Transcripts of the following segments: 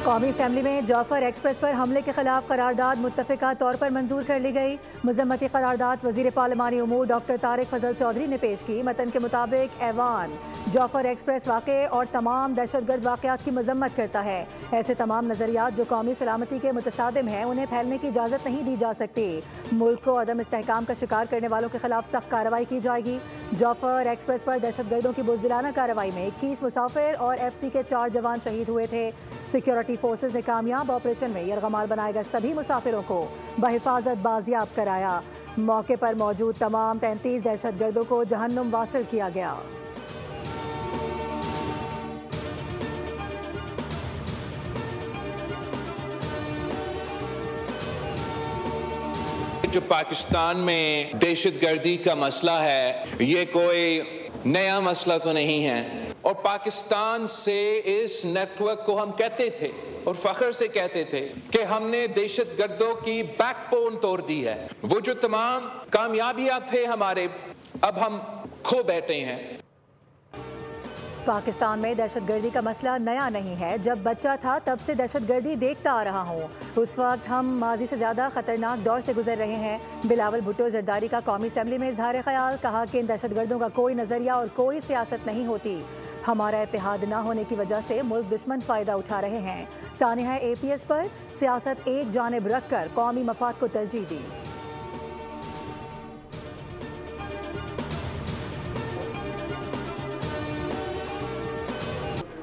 कौमी असम्बली में जाफर एक्सप्रेस पर हमले के खिलाफ करारदाद मुत्तफ़िका तौर पर मंजूर कर ली गई। मज़म्मती करारदाद वज़ीर पार्लिमानी उमूर डॉक्टर तारिक फजल चौधरी ने पेश की। मतन के मुताबिक ऐवान जाफर एक्सप्रेस वाक़े और तमाम दहशतगर्द वाक़यात की मज़म्मत करता है। ऐसे तमाम नज़रियात जो कौमी सलामती के मुतसादिम हैं उन्हें फैलने की इजाज़त नहीं दी जा सकती। मुल्क को अदम इस्तेहकाम का शिकार करने वालों के खिलाफ सख्त कार्रवाई की जाएगी। जाफर एक्सप्रेस पर दहशतगर्दों की बुज़दिलाना कार्रवाई में 21 मुसाफिर और FC के 4 जवान शहीद हुए थे। सिक्योरिटी फोर्सेज ने कामयाब ऑपरेशन में यरगमाल बनाए गए सभी मुसाफिरों को बहिफाजत बाजियाब कराया। मौके पर मौजूद तमाम 33 दहशतगर्दों को जहन्नुम वासिल किया गया। जो पाकिस्तान में दहशतगर्दी का मसला है, ये कोई नया मसला तो नहीं है और पाकिस्तान से इस नेटवर्क को हम कहते थे और फख्र से कहते थे कि हमने दहशतगर्दों की बैकबोन तोड़ दी है। वो जो तमाम कामयाबियां थे हमारे, अब हम खो बैठे हैं। पाकिस्तान में दहशतगर्दी का मसला नया नहीं है। जब बच्चा था तब से दहशतगर्दी देखता आ रहा हूँ। उस वक्त हम माजी से ज़्यादा ख़तरनाक दौर से गुजर रहे हैं। बिलावल भुट्टो जरदारी का कौमी असम्बली में इजहार ख्याल, कहा कि इन दहशतगर्दों का कोई नज़रिया और कोई सियासत नहीं होती। हमारा इत्तेहाद न होने की वजह से मुल्क दुश्मन फ़ायदा उठा रहे हैं। सानिया APS पर सियासत एक जानिब रख कर कौमी मफाद को तरजीह दी।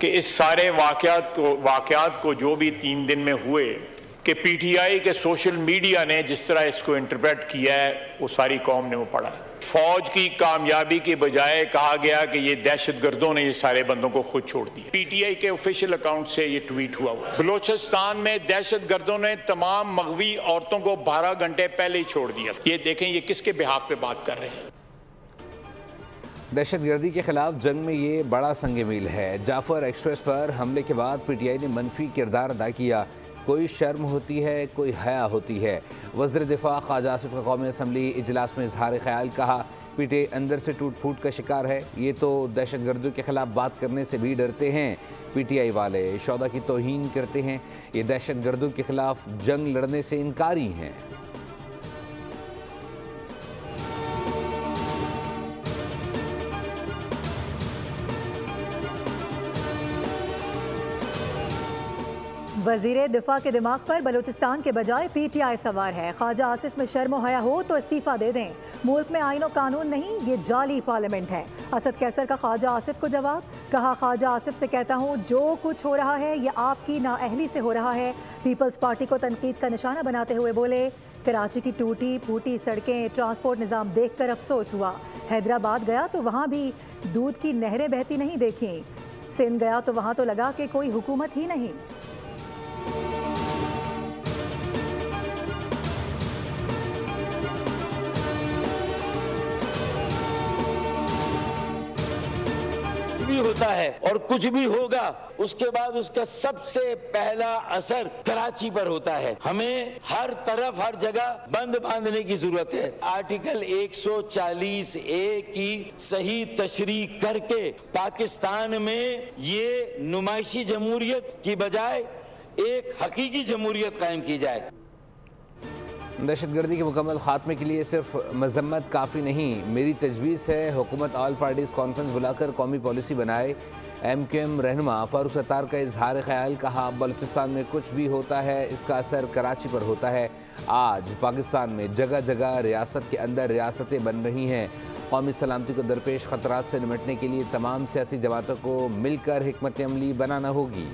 कि इस सारे वाक़यात को जो भी 3 दिन में हुए कि PTI के सोशल मीडिया ने जिस तरह इसको इंटरप्रेट किया है, वो सारी कौम ने वो पढ़ा। फौज की कामयाबी के बजाय कहा गया कि ये दहशतगर्दों ने ये सारे बंदों को खुद छोड़ दिया। PTI के ऑफिशियल अकाउंट से ये ट्वीट हुआ। बलोचिस्तान में दहशतगर्दों ने तमाम मगवी औरतों को 12 घंटे पहले ही छोड़ दिया। ये देखें, ये किसके बिहाफ पे बात कर रहे हैं। दहशतगर्दी के खिलाफ जंग में ये बड़ा संग मील है। जाफर एक्सप्रेस पर हमले के बाद PTI ने मनफी किरदार अदा किया। कोई शर्म होती है, कोई हया होती है। वज़ीर दिफा ख्वाजा आसिफ का कौमी असम्बली इजलास में इजहार ख्याल, कहा PTI अंदर से टूट फूट का शिकार है। ये तो दहशतगर्दों के खिलाफ बात करने से भी डरते हैं। PTI वाले शौदा की तौहीन करते हैं। ये दहशतगर्दों के खिलाफ जंग लड़ने से इनकारी हैं। वज़ीर दिफा के दिमाग पर बलूचिस्तान के बजाय PTI सवार है। ख्वाजा आसिफ में शर्म हया हो तो इस्तीफ़ा दे दें। मुल्क में आईन और कानून नहीं, ये जाली पार्लियामेंट है। असद कैसर का ख्वाजा आसिफ को जवाब, कहा ख्वाजा आसिफ से कहता हूँ जो कुछ हो रहा है ये आपकी नाअहली से हो रहा है। पीपल्स पार्टी को तनकीद का निशाना बनाते हुए बोले, कराची की टूटी फूटी सड़कें, ट्रांसपोर्ट निज़ाम देख कर अफसोस हुआ। हैदराबाद गया तो वहाँ भी दूध की नहरें बहती नहीं देखी। सिंध गया तो वहाँ तो लगा कि कोई हुकूमत ही नहीं। होता है और कुछ भी होगा उसके बाद उसका सबसे पहला असर कराची पर होता है। हमें हर तरफ हर जगह बंद बांधने की जरूरत है। आर्टिकल 140A की सही तशरीह करके पाकिस्तान में ये नुमाइशी जमहूरियत की बजाय एक हकीकी जमहूरियत कायम की जाए। दहशतगर्दी के मुकम्मल खात्मे के लिए सिर्फ मजम्मत काफ़ी नहीं, मेरी तजवीज़ है हुकूमत ऑल पार्टीज़ कॉन्फ्रेंस बुलाकर कौमी पॉलिसी बनाए। MQM रहनुमा फारूक सत्तार का इजहार ख्याल, कहा बलूचिस्तान में कुछ भी होता है इसका असर कराची पर होता है। आज पाकिस्तान में जगह जगह रियासत के अंदर रियासतें बन रही हैं। कौमी सलामती को दरपेश ख़तरात से निपटने के लिए तमाम सियासी जमातों को मिलकर हिकमत अमली बनाना होगी।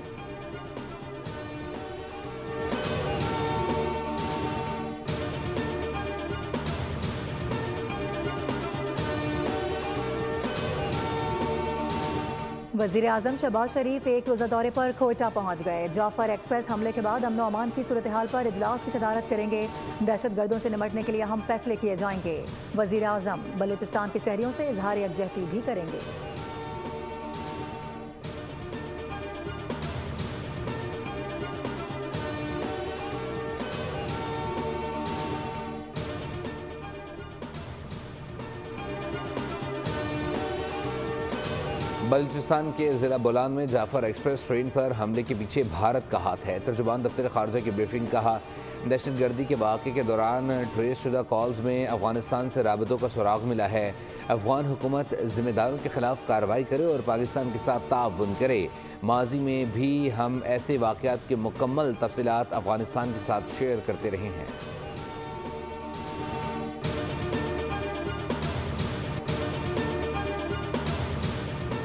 वज़ीर आज़म शहबाज शरीफ एक रोज़ा दौरे पर कोयटा पहुँच गए। जाफर एक्सप्रेस हमले के बाद अमन अमान की सूरत हाल पर इजलास की सदारत करेंगे। दहशतगर्दों से निपटने के लिए अहम फैसले किए जाएंगे। वज़ीर आज़म बलूचिस्तान के शहरियों से इजहार यकजहती भी करेंगे। बलूचिस्तान के ज़िला बोलान में जाफर एक्सप्रेस ट्रेन पर हमले के पीछे भारत का हाथ है। तर्जुमान दफ्तर खारजा की ब्रीफिंग कहा, दहशतगर्दी के वाक़े के दौरान ट्रेस शुदा कॉल्स में अफगानिस्तान से राबतों का सुराग मिला है। अफगान हुकूमत ज़िम्मेदारों के खिलाफ कार्रवाई करे और पाकिस्तान के साथ ताउन करे। माजी में भी हम ऐसे वाक़यात की मुकम्मल तफसीलात अफगानिस्तान के साथ शेयर करते रहे हैं।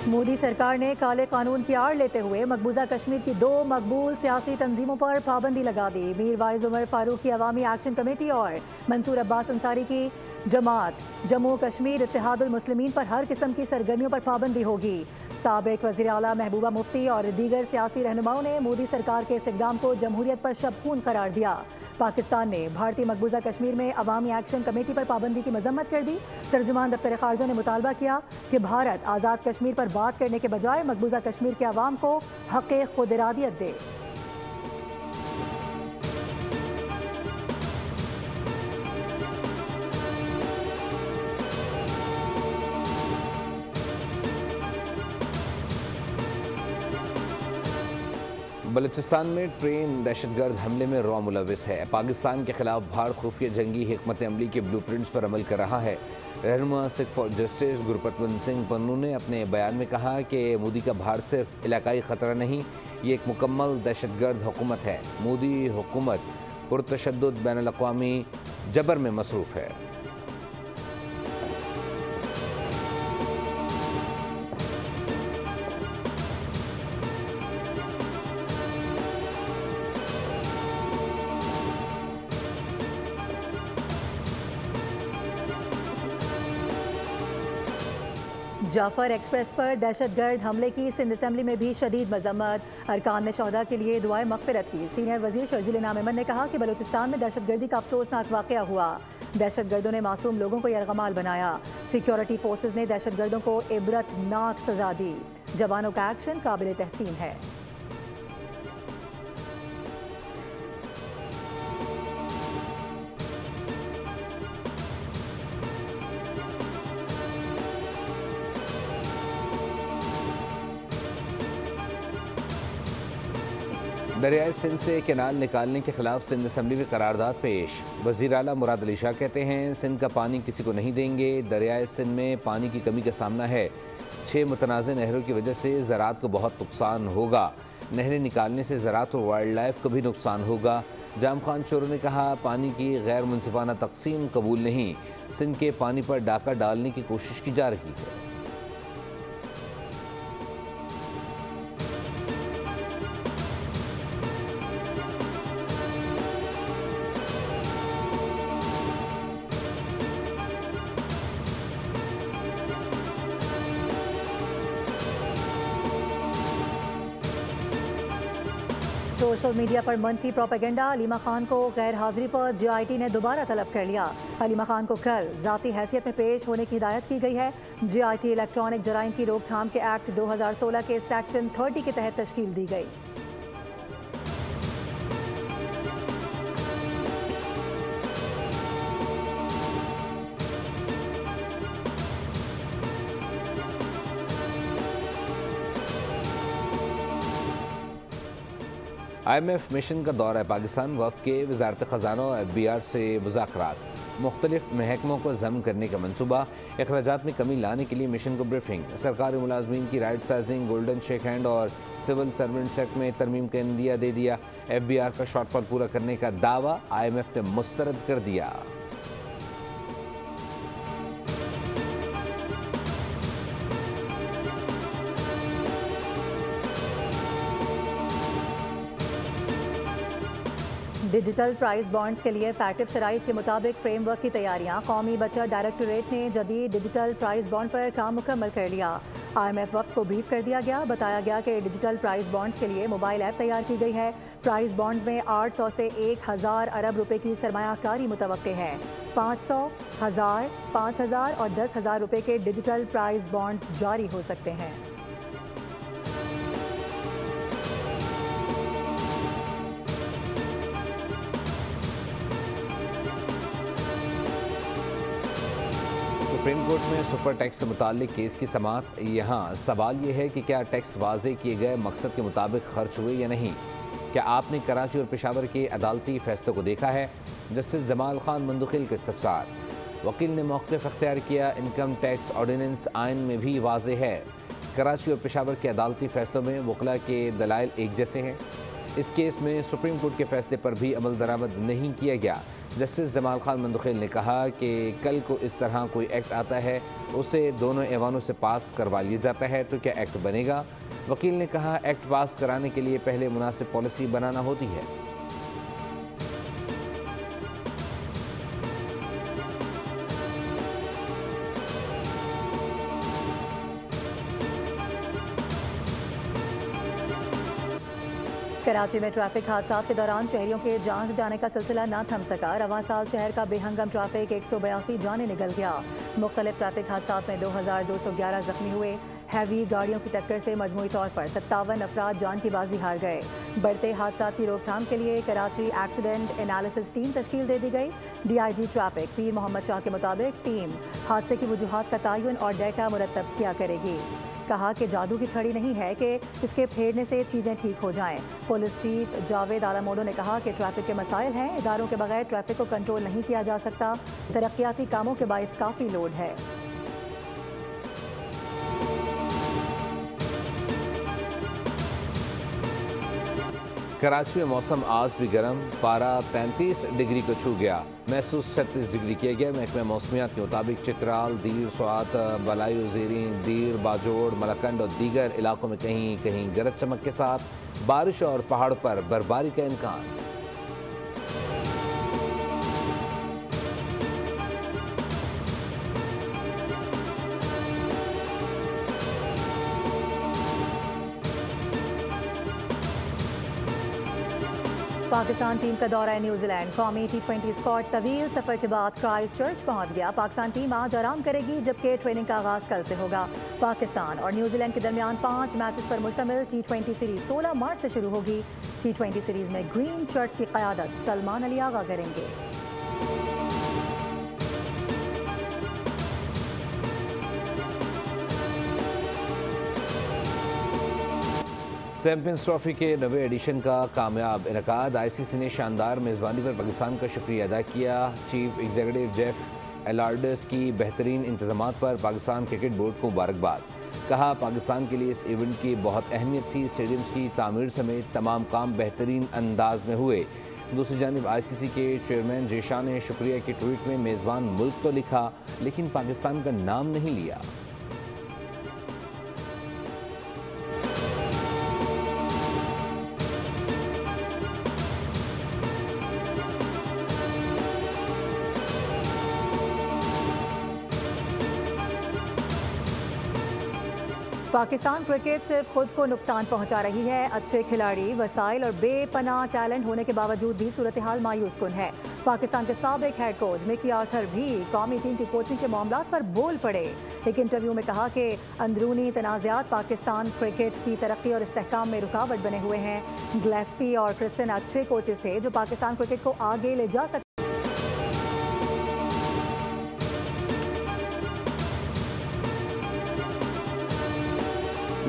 मोदी सरकार ने काले कानून की आड़ लेते हुए मकबूजा कश्मीर की 2 मकबूल सियासी तंजीमों पर पाबंदी लगा दी। मीर वाइज उमर फारूक की अवामी एक्शन कमेटी और मंसूर अब्बास अंसारी की जमात जम्मू कश्मीर इत्तेहादुल मुस्लिमीन पर हर किस्म की सरगर्मियों पर पाबंदी होगी। साबिक वज़ीर आला महबूबा मुफ्ती और दीगर सियासी रहनुमाओं ने मोदी सरकार के इस इक़दाम को जमहूरियत पर शबखून करार दिया। पाकिस्तान ने भारतीय मकबूजा कश्मीर में अवामी एक्शन कमेटी पर पाबंदी की मजम्मत कर दी। तर्जुमान दफ्तर खारजा ने मुतालबा किया कि भारत आज़ाद कश्मीर पर बात करने के बजाय मकबूजा कश्मीर के अवाम को हक़ खुद इरादियत दे। बलूचिस्तान में ट्रेन दहशतगर्द हमले में रॉ मुलविस है। पाकिस्तान के खिलाफ भारत खुफिया जंगी हिकमत अमली के ब्लू प्रिंट्स पर अमल कर रहा है। रहनुमा सिख फॉर जस्टिस गुरपतवंत सिंह पन्नू ने अपने बयान में कहा कि मोदी का भारत सिर्फ इलाकाई ख़तरा नहीं, ये एक मुकम्मल दहशतगर्द हुकूमत है। मोदी हुकूमत पुरतशद्दुद बैनुल-अक़वामी जबर में मसरूफ़ है। जाफर एक्सप्रेस पर दहशतगर्द हमले की सिंध असम्बली में भी शदीद मजम्मत। अरकान ने शहदा के लिए दुआए मग़फ़िरत की। सीनियर वज़ीर शर्जील इनाम अहमद ने कहा कि बलूचिस्तान में दहशतगर्दी का अफसोसनाक वाक़या हुआ। दहशतगर्दों ने मासूम लोगों को यरगमाल बनाया। सिक्योरिटी फोर्सेज ने दहशतगर्दों को इबरतनाक सज़ा दी। जवानों का एक्शन काबिल तहसीन है। दरियाए सिंध से केनाल निकालने के खिलाफ सिंध असम्बली में करारदाद पेश। वज़ीर आला मुराद अली शाह कहते हैं, सिंध का पानी किसी को नहीं देंगे। दरियाए सिंध में पानी की कमी का सामना है। 6 मुतनाज़ नहरों की वजह से ज़राअत को बहुत नुकसान होगा। नहरें निकालने से ज़राअत और वाइल्ड लाइफ को भी नुकसान होगा। जाम खान चोरों ने कहा, पानी की गैर मुनसिफाना तकसीम कबूल नहीं। सिंध के पानी पर डाका डालने की कोशिश की जा रही है। सोशल मीडिया पर मनफी प्रोपेगेंडा। अलीमा खान को गैर हाजिरी पर JIT ने दोबारा तलब कर लिया। अलीमा खान को कल ज़ाती हैसियत में पेश होने की हिदायत की गई है। JIT इलेक्ट्रॉनिक जराइम की रोकथाम के एक्ट 2016 के सेक्शन 30 के तहत तश्कील दी गई। IMF मिशन का दौरा है पाकिस्तान। वफ़द के वज़ारत ख़ज़ाना और FBR से मुज़ाकरात। मुख्तलिफ महकमों को ज़म करने का मनसूबा। अखराजात में कमी लाने के लिए मिशन को ब्रीफिंग। सरकारी मुलाजमीन की right sizing, golden shake hand और सिविल सर्वेंट्स एक्ट में तरमीम का इंदिया दे दिया। FBR का शॉर्टफॉल पूरा करने का दावा IMF ने मुस्तरद कर दिया। डिजिटल प्राइस बॉन्ड्स के लिए फैक्टिव शराइत के मुताबिक फ्रेमवर्क की तैयारियां। कौमी बचत डायरेक्टोरेट ने जदीद डिजिटल प्राइस बॉन्ड पर काम मुकम्मल कर लिया। IMF वफ्द को ब्रीफ कर दिया गया। बताया गया कि डिजिटल प्राइस बॉन्ड्स के लिए मोबाइल ऐप तैयार की गई है। प्राइस बॉन्ड्स में 800 से 1000 अरब रुपए की सरमायाकारी मुतवक्के है। 500, 1000, 5000 और 10,000 रुपए के डिजिटल प्राइस बॉन्ड्स जारी हो सकते हैं। सुप्रीम कोर्ट में सुपर टैक्स से मुताल्लिक केस की समाअत। यहाँ सवाल ये है कि क्या टैक्स वाजे किए गए मकसद के मुताबिक खर्च हुए या नहीं। क्या आपने कराची और पेशावर के अदालती फैसलों को देखा है? जस्टिस जमाल खान मंदुखिल का इस्तफसार। वकील ने मौक़िफ़ अख्तियार किया, इनकम टैक्स ऑर्डिनेंस आइन में भी वाज़े है। कराची और पेशावर के अदालती फैसलों में वकला के दलाइल एक जैसे हैं। इस केस में सुप्रीम कोर्ट के फैसले पर भी अमल दरामद नहीं किया गया। जस्टिस जमाल खान मंदुखिल ने कहा कि कल को इस तरह कोई एक्ट आता है, उसे दोनों ऐवानों से पास करवा लिया जाता है तो क्या एक्ट बनेगा? वकील ने कहा, एक्ट पास कराने के लिए पहले मुनासिब पॉलिसी बनाना होती है। कराची में ट्रैफिक हादसात के दौरान शहरियों के जान जाने का सिलसिला न थम सका। रवां साल शहर का बेहंगम ट्रैफिक 182 जाने निकल गया। मुख्तलिफ ट्रैफिक हादसात में 2211 जख्मी हुए। हैवी गाड़ियों की टक्कर से मजमूई तौर पर 57 अफराद जान की बाजी हार गए। बढ़ते हादसात की रोकथाम के लिए कराची एक्सीडेंट एनालिसिस टीम तश्कील दे दी गई। DIG ट्रैफिक पीर मोहम्मद शाह के मुताबिक टीम हादसे की वजूहात का तयन और डेटा मुरतब किया करेगी। कहा कि जादू की छड़ी नहीं है कि इसके फेरने से चीज़ें ठीक हो जाएं। पुलिस चीफ जावेद आलमोडो ने कहा कि ट्रैफिक के मसाइल हैं, इदारों के बगैर ट्रैफिक को कंट्रोल नहीं किया जा सकता। तरक्याती कामों के बाइस काफ़ी लोड है। कराची में मौसम आज भी गर्म, पारा 33 डिग्री को छू गया। महसूस 36 डिग्री किया गया। महकमा मौसमियात के मुताबिक चित्राल, दीर, स्वात, बलाई ज़ीरीन, दीर, बाजोड़, मलकंड और दीगर इलाकों में कहीं कहीं गरज चमक के साथ बारिश और पहाड़ पर बर्फबारी का इम्कान। पाकिस्तान टीम का दौरा है न्यूजीलैंड। कौमी T20 स्क्वाड तवील सफर के बाद क्राइस्ट चर्च पहुंच गया। पाकिस्तान टीम आज आराम करेगी जबकि ट्रेनिंग का आगाज कल से होगा। पाकिस्तान और न्यूजीलैंड के दरमियान 5 मैचेस पर मुश्तमिल T20 सीरीज 16 मार्च से शुरू होगी। T20 सीरीज में ग्रीन शर्ट्स की क़यादत सलमान अली आगा करेंगे। चैंपियंस ट्रॉफी के 90वें एडिशन का कामयाब इनकाद। ICC ने शानदार मेज़बानी पर पाकिस्तान का शुक्रिया अदा किया। चीफ एग्जीक्यूटिव जेफ एलार्डस की बेहतरीन इंतजामात पर पाकिस्तान क्रिकेट बोर्ड को मुबारकबाद। कहा, पाकिस्तान के लिए इस इवेंट की बहुत अहमियत थी। स्टेडियम्स की तामीर समेत तमाम काम बेहतरीन अंदाज में हुए। दूसरी जानिब ICC के चेयरमैन जेशान ने शुक्रिया के ट्वीट में मेज़बान मुल्क तो लिखा लेकिन पाकिस्तान का नाम नहीं लिया। पाकिस्तान क्रिकेट सिर्फ खुद को नुकसान पहुंचा रही है। अच्छे खिलाड़ी, वसाइल और बेपनाह टैलेंट होने के बावजूद भी सूरत हाल मायूस कुन है। पाकिस्तान के साबिक हेड कोच मिकी आर्थर भी कौमी टीम की कोचिंग के मामलात पर बोल पड़े। एक इंटरव्यू में कहा कि अंदरूनी तनाज़ात पाकिस्तान क्रिकेट की तरक्की और इस्तेहकाम में रुकावट बने हुए हैं। गिलेस्पी और क्रिस्टन अच्छे कोचेस थे जो पाकिस्तान क्रिकेट को आगे ले जा सकते।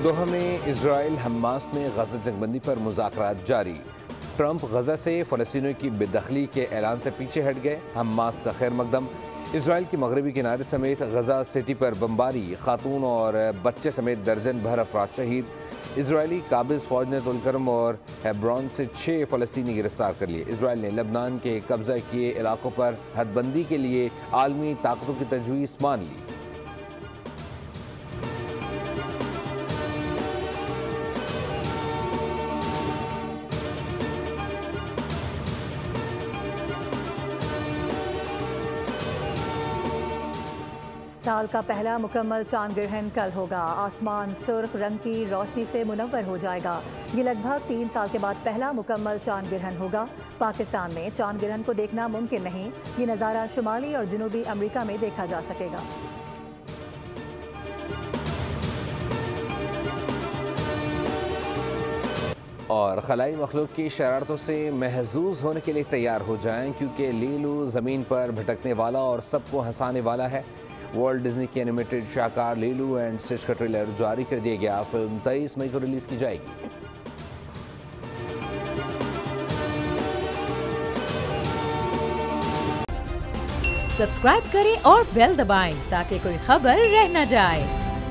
दोहा में इजराइल हमास में गजा जंगबंदी पर मुज़ाकरात जारी। ट्रंप गजा से फ़लस्तीनियों की बेदखली के ऐलान से पीछे हट गए। हमास का खैर मकदम। इजराइल की मगरबी किनारे समेत गजा सिटी पर बमबारी, खातून और बच्चे समेत दर्जन भर अफराद शहीद। इजरायली काबिज फ़ौज ने तुलकरम और हेब्रोन से 6 फ़लस्तीनी गिरफ्तार कर लिए। इजराइल ने लबनान के कब्जा किए इलाकों पर हदबंदी के लिए आलमी ताकतों की तजवीज़ मान ली। साल का पहला मुकम्मल चांद ग्रहण कल होगा। आसमान सुर्ख रंग की रोशनी से मुनव्वर हो जाएगा। ये लगभग 3 साल के बाद पहला मुकम्मल चांद ग्रहण होगा। पाकिस्तान में चांद ग्रहण को देखना मुमकिन नहीं। ये नज़ारा शुमाली और जनूबी अमेरिका में देखा जा सकेगा। और खलाई मखलूक की शरारतों से महजूज होने के लिए तैयार हो जाएं, क्योंकि लीलू ज़मीन पर भटकने वाला और सबको हंसाने वाला है। वर्ल्ड डिज्नी की एनिमेटेड शाहकार लीलू एंड स्टिच का ट्रेलर जारी कर दिया गया। फिल्म 23 मई को रिलीज की जाएगी। सब्सक्राइब करें और बेल दबाएं ताकि कोई खबर रह न जाए।